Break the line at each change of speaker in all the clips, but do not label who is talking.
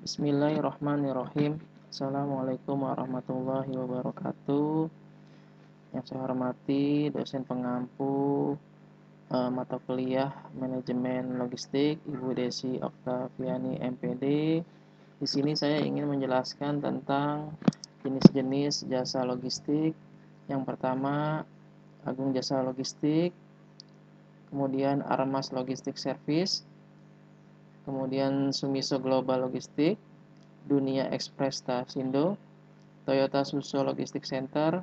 Bismillahirrahmanirrahim. Assalamualaikum warahmatullahi wabarakatuh. Yang saya hormati dosen pengampu mata kuliah Manajemen Logistik, Ibu Desi Oktaviani MPD. Di sini saya ingin menjelaskan tentang jenis-jenis jasa logistik. Yang pertama, Agung Jasa Logistik, kemudian Armas Logistik Service, kemudian Sumiso Global Logistik, Dunia Express Stasindo, Toyota Suso Logistik Center,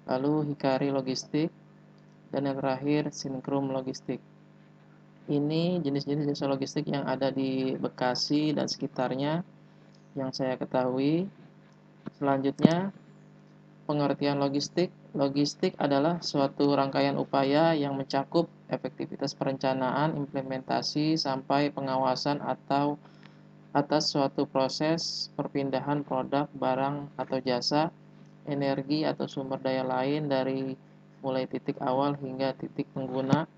lalu Hikari Logistik, dan yang terakhir Syncrum Logistik. Ini jenis-jenis jasa logistik yang ada di Bekasi dan sekitarnya yang saya ketahui. Selanjutnya, pengertian logistik. Logistik adalah suatu rangkaian upaya yang mencakup efektivitas perencanaan, implementasi, sampai pengawasan atau atas suatu proses perpindahan produk, barang, atau jasa, energi atau sumber daya lain dari mulai titik awal hingga titik pengguna.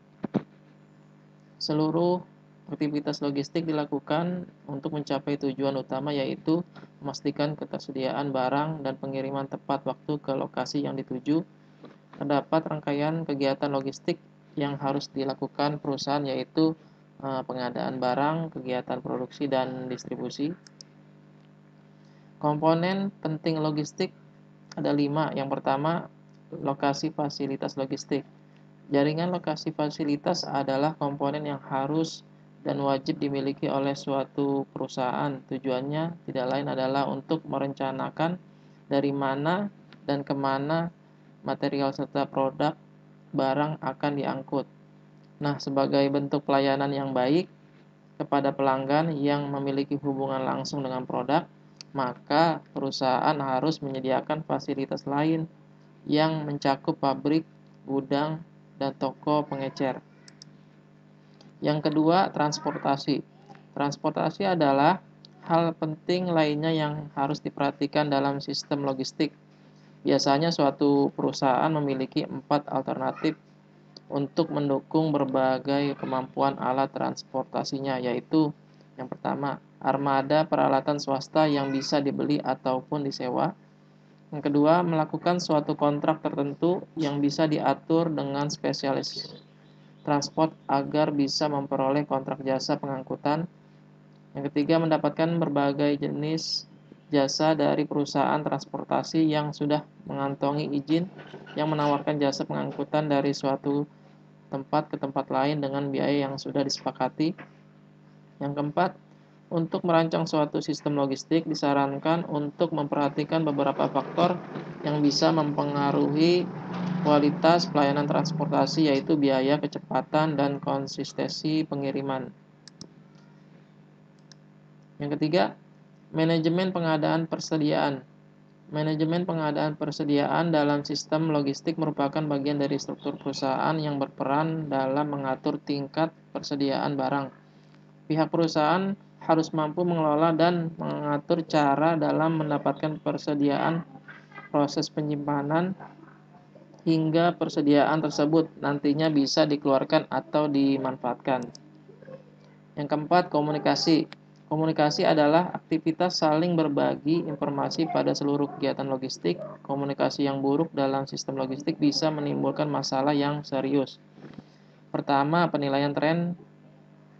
Seluruh aktivitas logistik dilakukan untuk mencapai tujuan utama, yaitu memastikan ketersediaan barang dan pengiriman tepat waktu ke lokasi yang dituju. Terdapat rangkaian kegiatan logistik yang harus dilakukan perusahaan, yaitu pengadaan barang, kegiatan produksi dan distribusi. Komponen penting logistik ada 5. Yang pertama, lokasi fasilitas logistik. Jaringan lokasi fasilitas adalah komponen yang harus dan wajib dimiliki oleh suatu perusahaan. Tujuannya tidak lain adalah untuk merencanakan dari mana dan kemana material serta produk barang akan diangkut. Nah, sebagai bentuk pelayanan yang baik kepada pelanggan yang memiliki hubungan langsung dengan produk, maka perusahaan harus menyediakan fasilitas lain yang mencakup pabrik, gudang, dan toko pengecer. Yang kedua, transportasi. Transportasi adalah hal penting lainnya yang harus diperhatikan dalam sistem logistik. Biasanya suatu perusahaan memiliki 4 alternatif untuk mendukung berbagai kemampuan alat transportasinya, yaitu yang pertama, armada peralatan swasta yang bisa dibeli ataupun disewa. Yang kedua, melakukan suatu kontrak tertentu yang bisa diatur dengan spesialis transport agar bisa memperoleh kontrak jasa pengangkutan. Yang ketiga, mendapatkan berbagai jenis jasa dari perusahaan transportasi yang sudah mengantongi izin yang menawarkan jasa pengangkutan dari suatu tempat ke tempat lain dengan biaya yang sudah disepakati. Yang keempat, untuk merancang suatu sistem logistik disarankan untuk memperhatikan beberapa faktor yang bisa mempengaruhi kualitas pelayanan transportasi, yaitu biaya, kecepatan, dan konsistensi pengiriman. Yang ketiga, manajemen pengadaan persediaan. Manajemen pengadaan persediaan dalam sistem logistik merupakan bagian dari struktur perusahaan yang berperan dalam mengatur tingkat persediaan barang. Pihak perusahaan harus mampu mengelola dan mengatur cara dalam mendapatkan persediaan, proses penyimpanan, hingga persediaan tersebut nantinya bisa dikeluarkan atau dimanfaatkan. Yang keempat, komunikasi. Komunikasi adalah aktivitas saling berbagi informasi pada seluruh kegiatan logistik. Komunikasi yang buruk dalam sistem logistik bisa menimbulkan masalah yang serius. Pertama, penilaian tren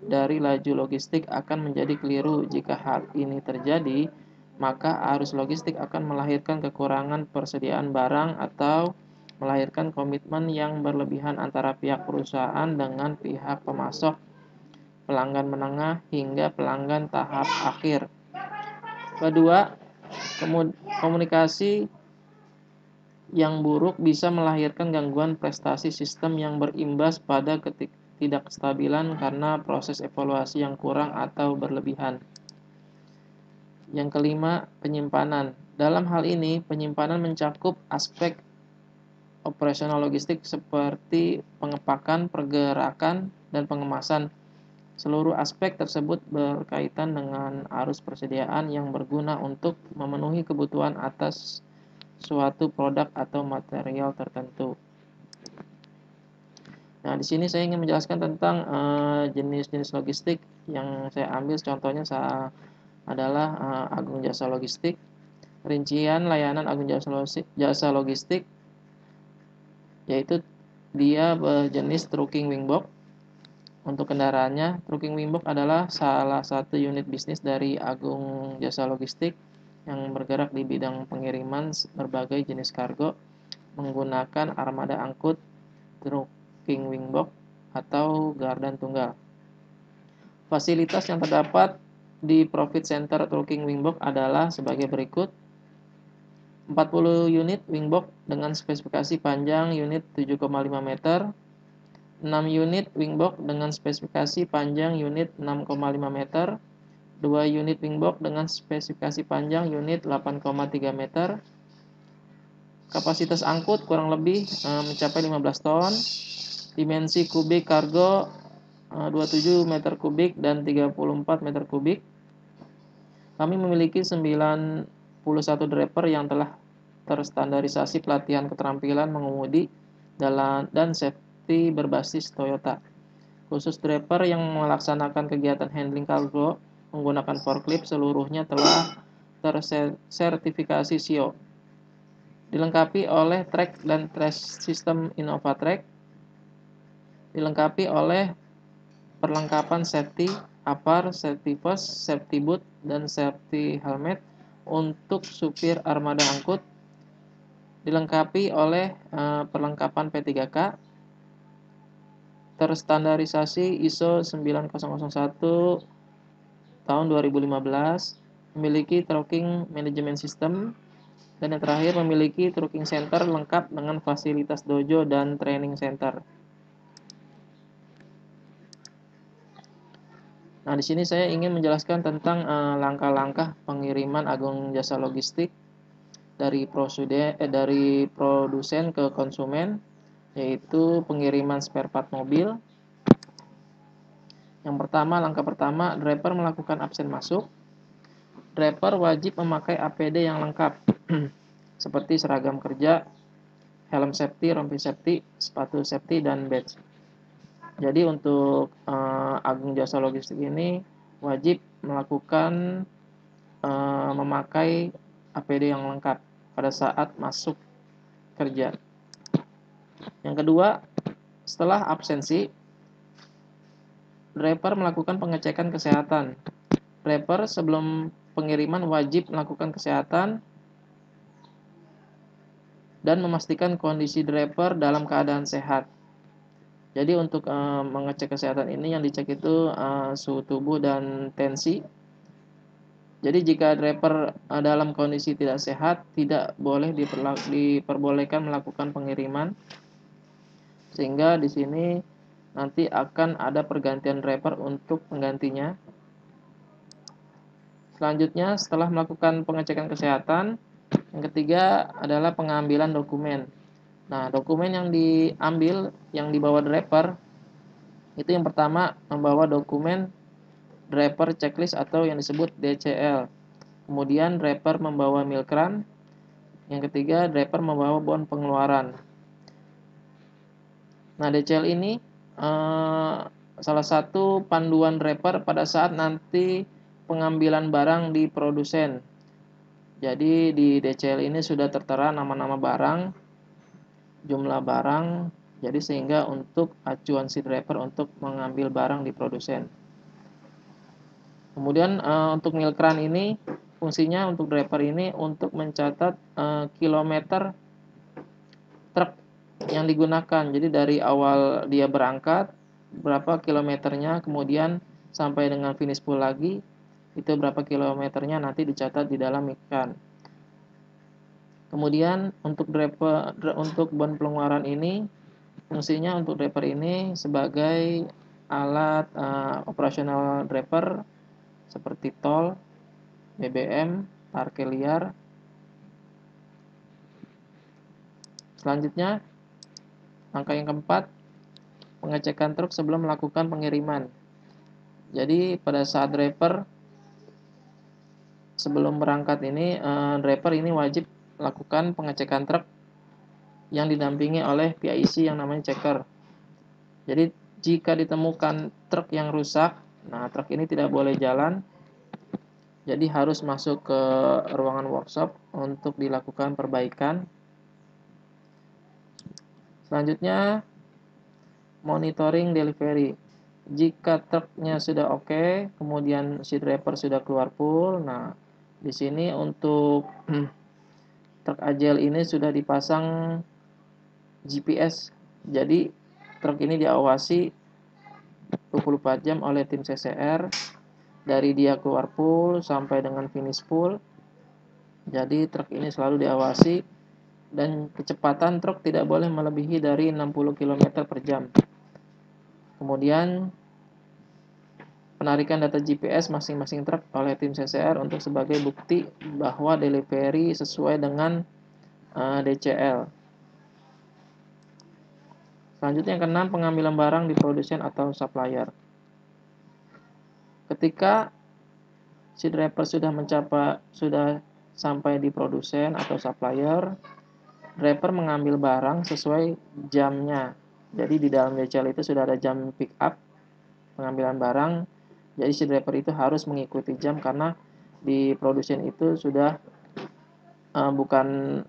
dari laju logistik akan menjadi keliru. Jika hal ini terjadi, maka arus logistik akan melahirkan kekurangan persediaan barang atau melahirkan komitmen yang berlebihan antara pihak perusahaan dengan pihak pemasok, pelanggan menengah, hingga pelanggan tahap akhir. Kedua, komunikasi yang buruk bisa melahirkan gangguan prestasi sistem yang berimbas pada ketidakstabilan karena proses evaluasi yang kurang atau berlebihan. Yang kelima, penyimpanan. Dalam hal ini, penyimpanan mencakup aspek operasional logistik seperti pengepakan, pergerakan, dan pengemasan. Seluruh aspek tersebut berkaitan dengan arus persediaan yang berguna untuk memenuhi kebutuhan atas suatu produk atau material tertentu. Nah, di sini saya ingin menjelaskan tentang jenis-jenis logistik yang saya ambil contohnya adalah Agung Jasa Logistik. Rincian layanan Agung Jasa Logistik yaitu dia berjenis trucking wingbox. Untuk kendaraannya, trucking wingbox adalah salah satu unit bisnis dari Agung Jasa Logistik yang bergerak di bidang pengiriman berbagai jenis kargo menggunakan armada angkut trucking wingbox atau gardan tunggal. Fasilitas yang terdapat di Profit Center Trucking Wingbox adalah sebagai berikut. 40 unit wingbox dengan spesifikasi panjang unit 7,5 meter, 6 unit wingbox dengan spesifikasi panjang unit 6,5 meter, 2 unit wingbox dengan spesifikasi panjang unit 8,3 meter. Kapasitas angkut kurang lebih mencapai 15 ton. Dimensi kubik kargo 27 meter kubik dan 34 meter kubik. Kami memiliki 91 driver yang telah terstandarisasi pelatihan keterampilan mengemudi dan safety berbasis Toyota. Khusus driver yang melaksanakan kegiatan handling kargo menggunakan forklift seluruhnya telah tersertifikasi SIO. Dilengkapi oleh track dan trace system Innovatrack. Dilengkapi oleh perlengkapan safety, APAR, safety vest, safety boot, dan safety helmet untuk supir armada angkut. Dilengkapi oleh perlengkapan P3K, terstandarisasi ISO 9001 tahun 2015, memiliki trucking management system, dan yang terakhir memiliki trucking center lengkap dengan fasilitas dojo dan training center. Nah, di sini saya ingin menjelaskan tentang langkah-langkah pengiriman Agung Jasa Logistik dari produsen ke konsumen, yaitu pengiriman spare part mobil. Yang pertama, langkah pertama, driver melakukan absen masuk. Driver wajib memakai APD yang lengkap, seperti seragam kerja, helm safety, rompi safety, sepatu safety, dan badge. Jadi untuk Agung Jasa Logistik ini wajib melakukan memakai APD yang lengkap pada saat masuk kerja. Yang kedua, setelah absensi, driver melakukan pengecekan kesehatan. Driver sebelum pengiriman wajib melakukan kesehatan dan memastikan kondisi driver dalam keadaan sehat. Jadi untuk mengecek kesehatan ini yang dicek itu suhu tubuh dan tensi. Jadi jika driver dalam kondisi tidak sehat, tidak boleh diperbolehkan melakukan pengiriman. Sehingga di sini nanti akan ada pergantian driver untuk penggantinya. Selanjutnya, setelah melakukan pengecekan kesehatan, yang ketiga adalah pengambilan dokumen. Nah, dokumen yang diambil, yang dibawa driver, itu yang pertama membawa dokumen driver checklist atau yang disebut DCL. Kemudian driver membawa milkran. Yang ketiga, driver membawa bon pengeluaran. Nah, DCL ini salah satu panduan driver pada saat nanti pengambilan barang di produsen. Jadi di DCL ini sudah tertera nama-nama barang, jumlah barang, jadi sehingga untuk acuan si driver untuk mengambil barang di produsen. Kemudian untuk milkran ini fungsinya untuk driver ini untuk mencatat kilometer truk yang digunakan. Jadi dari awal dia berangkat berapa kilometernya, kemudian sampai dengan finish full lagi itu berapa kilometernya nanti dicatat di dalam milkran. Kemudian untuk bon pengeluaran ini fungsinya untuk driver ini sebagai alat operasional driver seperti tol, BBM, parkir liar. Selanjutnya, langkah yang keempat, pengecekan truk sebelum melakukan pengiriman. Jadi pada saat driver sebelum berangkat ini, driver ini wajib melakukan pengecekan truk yang didampingi oleh PIC yang namanya checker. Jadi jika ditemukan truk yang rusak, nah truk ini tidak boleh jalan. Jadi harus masuk ke ruangan workshop untuk dilakukan perbaikan. Selanjutnya, monitoring delivery. Jika truknya sudah oke, kemudian si driver sudah keluar pool. Nah, di sini untuk truk agile ini sudah dipasang GPS. Jadi truk ini diawasi 24 jam oleh tim CCR dari dia keluar pool sampai dengan finish pool. Jadi truk ini selalu diawasi dan kecepatan truk tidak boleh melebihi dari 60 km per jam. Kemudian penarikan data GPS masing-masing truk oleh tim CCR untuk sebagai bukti bahwa delivery sesuai dengan DCL. Selanjutnya yang keenam, pengambilan barang di produsen atau supplier. Ketika si driver sudah sampai di produsen atau supplier, driver mengambil barang sesuai jamnya. Jadi di dalam DCL itu sudah ada jam pick up pengambilan barang. Jadi si driver itu harus mengikuti jam karena di produsen itu sudah bukan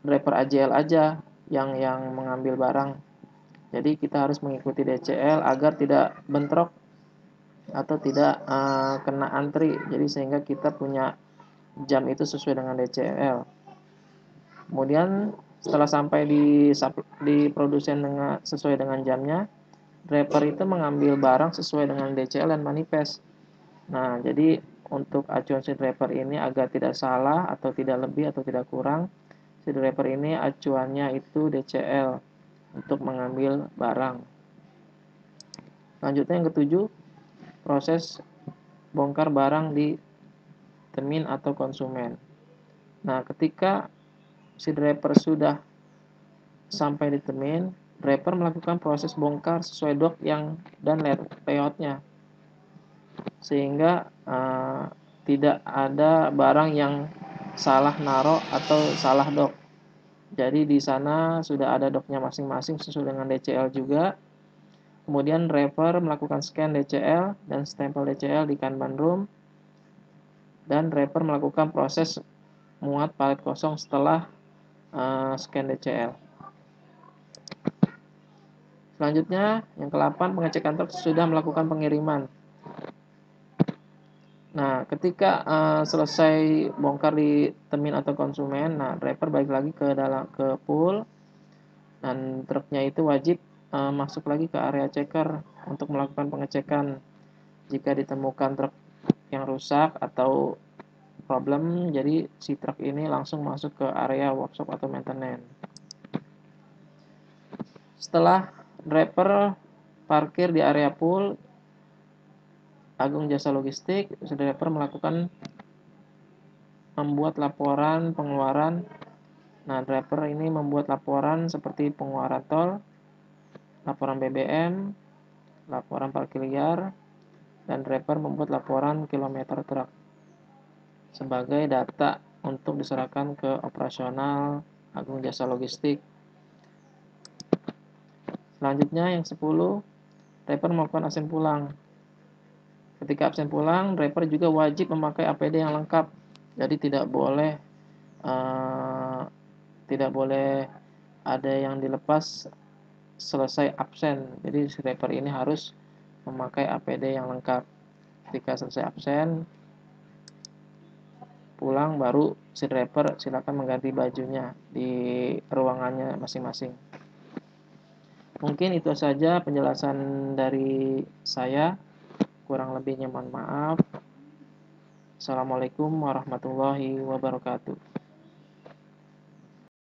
driver AJL aja yang mengambil barang. Jadi kita harus mengikuti DCL agar tidak bentrok atau tidak kena antri. Jadi sehingga kita punya jam itu sesuai dengan DCL. Kemudian setelah sampai di produsen sesuai dengan jamnya, driver itu mengambil barang sesuai dengan DCL dan manifest. Nah, jadi untuk acuan si driver ini agar tidak salah atau tidak lebih atau tidak kurang, si driver ini acuannya itu DCL untuk mengambil barang. Selanjutnya yang ketujuh, proses bongkar barang di termin atau konsumen. Nah, ketika si driver sudah sampai di termin, driver melakukan proses bongkar sesuai dock dan layoutnya, sehingga tidak ada barang yang salah naruh atau salah dock. Jadi di sana sudah ada docknya masing-masing sesuai dengan DCL juga. Kemudian driver melakukan scan DCL dan stempel DCL di Kanban room, dan driver melakukan proses muat palet kosong setelah scan DCL. Selanjutnya, yang ke-8, pengecekan truk sudah melakukan pengiriman. Nah, ketika selesai bongkar di termin atau konsumen, nah driver balik lagi ke pool, dan truknya itu wajib masuk lagi ke area checker untuk melakukan pengecekan. Jika ditemukan truk yang rusak atau problem, jadi si truk ini langsung masuk ke area workshop atau maintenance. Setelah driver parkir di area pool Agung Jasa Logistik, driver membuat laporan pengeluaran. Nah, driver ini membuat laporan seperti pengeluaran tol, laporan BBM, laporan parkir liar, dan driver membuat laporan kilometer truk sebagai data untuk diserahkan ke operasional Agung Jasa Logistik. Selanjutnya yang 10, driver melakukan absen pulang. Ketika absen pulang, driver juga wajib memakai APD yang lengkap. Jadi tidak boleh ada yang dilepas selesai absen. Jadi si driver ini harus memakai APD yang lengkap. Ketika selesai absen, pulang baru si driver silakan mengganti bajunya di ruangannya masing-masing. Mungkin itu saja penjelasan dari saya. Kurang lebihnya mohon maaf. Assalamualaikum warahmatullahi wabarakatuh.